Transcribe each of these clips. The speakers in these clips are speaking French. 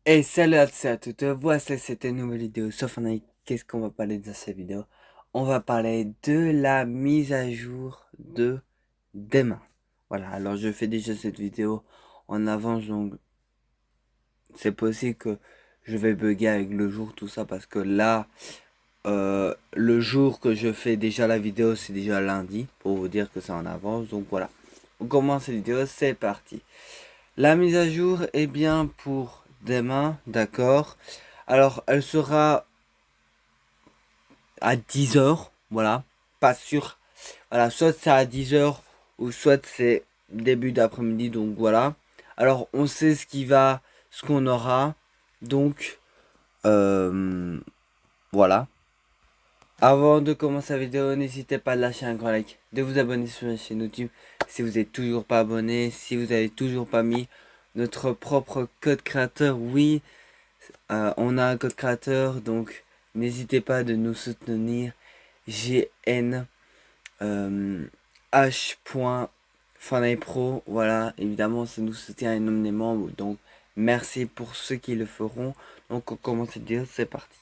Et salut à tous et à toutes, voici cette nouvelle vidéo. Sauf on a qu'est-ce qu'on va parler dans cette vidéo? On va parler de la mise à jour de demain. Voilà, alors je fais déjà cette vidéo en avance, donc c'est possible que je vais bugger avec le jour, tout ça, parce que là, le jour que je fais déjà la vidéo, c'est déjà lundi, pour vous dire que c'est en avance, donc voilà. On commence cette vidéo, c'est parti. La mise à jour est bien pour demain, d'accord. Alors, elle sera à 10 h, voilà. Pas sûr. Voilà, soit c'est à 10 h ou soit c'est début d'après-midi, donc voilà. Alors, on sait ce qu'on aura. Donc, voilà. Avant de commencer la vidéo, n'hésitez pas à lâcher un grand like, de vous abonner sur la chaîne YouTube si vous n'êtes toujours pas abonné, si vous n'avez toujours pas mis notre propre code créateur. Oui, on a un code créateur, donc n'hésitez pas de nous soutenir. GN H.FunAIPro, voilà, évidemment ça nous soutient énormément, donc merci pour ceux qui le feront. Donc on commence à dire, c'est parti.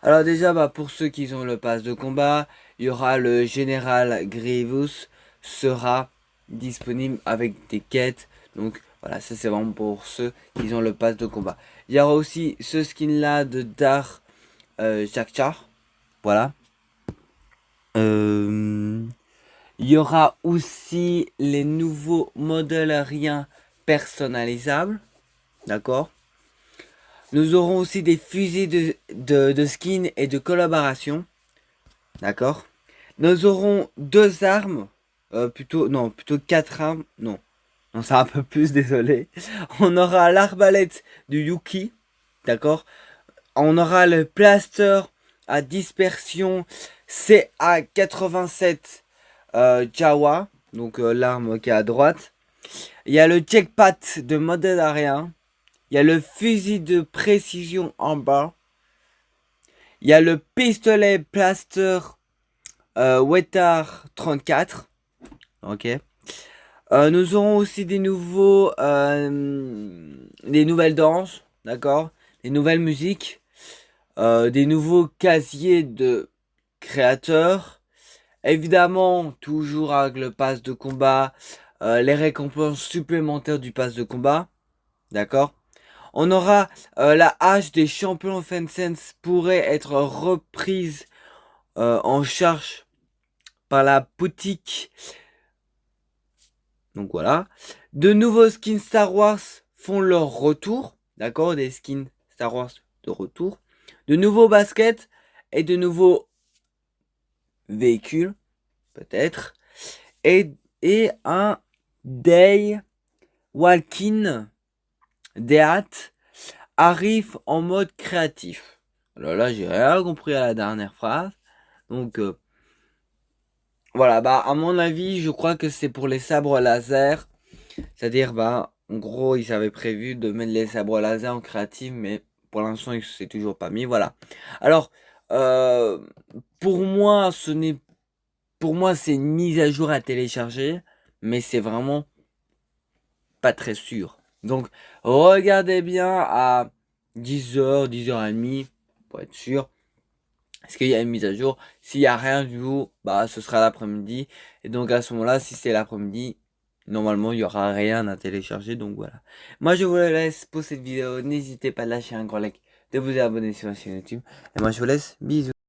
Alors déjà, pour ceux qui ont le pass de combat, il y aura le Général Grievous sera disponible avec des quêtes. Donc voilà, ça c'est vraiment pour ceux qui ont le pass de combat. Il y aura aussi ce skin là de Dar Jakchar. Voilà. Il y aura aussi les nouveaux modèles aériens personnalisables. D'accord. Nous aurons aussi des fusils de skins et de collaboration. D'accord. Nous aurons deux armes. Plutôt quatre armes. Non. Non, c'est un peu plus, désolé. On aura l'arbalète du Yuki. D'accord. On aura le plaster à dispersion CA87 Jawa. Donc l'arme qui est à droite. Il y a le jackpot de modèle aérien. Il y a le fusil de précision en bas. Il y a le pistolet plaster Wetar 34. Ok. Nous aurons aussi des nouvelles danses, d'accord, des nouvelles musiques, des nouveaux casiers de créateurs. Évidemment, toujours avec le pass de combat, les récompenses supplémentaires du pass de combat, d'accord. On aura la hache des champions Fensense pourrait être reprise en charge par la boutique. Donc voilà. De nouveaux skins Star Wars font leur retour. D'accord, des skins Star Wars de retour. De nouveaux baskets et de nouveaux véhicules, peut-être. Et un Day Walking Death arrive en mode créatif. Alors là, j'ai rien compris à la dernière phrase. Donc voilà, à mon avis, je crois que c'est pour les sabres laser. C'est-à-dire, en gros, ils avaient prévu de mettre les sabres laser en créative, mais pour l'instant, il s'est toujours pas mis. Voilà. Alors, euh, pour moi, c'est une mise à jour à télécharger, mais c'est vraiment pas très sûr. Donc, regardez bien à 10 h, 10 h 30, pour être sûr. Est-ce qu'il y a une mise à jour? S'il y a rien du tout, ce sera l'après-midi. Et donc, à ce moment-là, si c'est l'après-midi, normalement, il n'y aura rien à télécharger. Donc, voilà. Moi, je vous laisse pour cette vidéo. N'hésitez pas à lâcher un grand like, de vous abonner sur la chaîne YouTube. Et moi, je vous laisse. Bisous.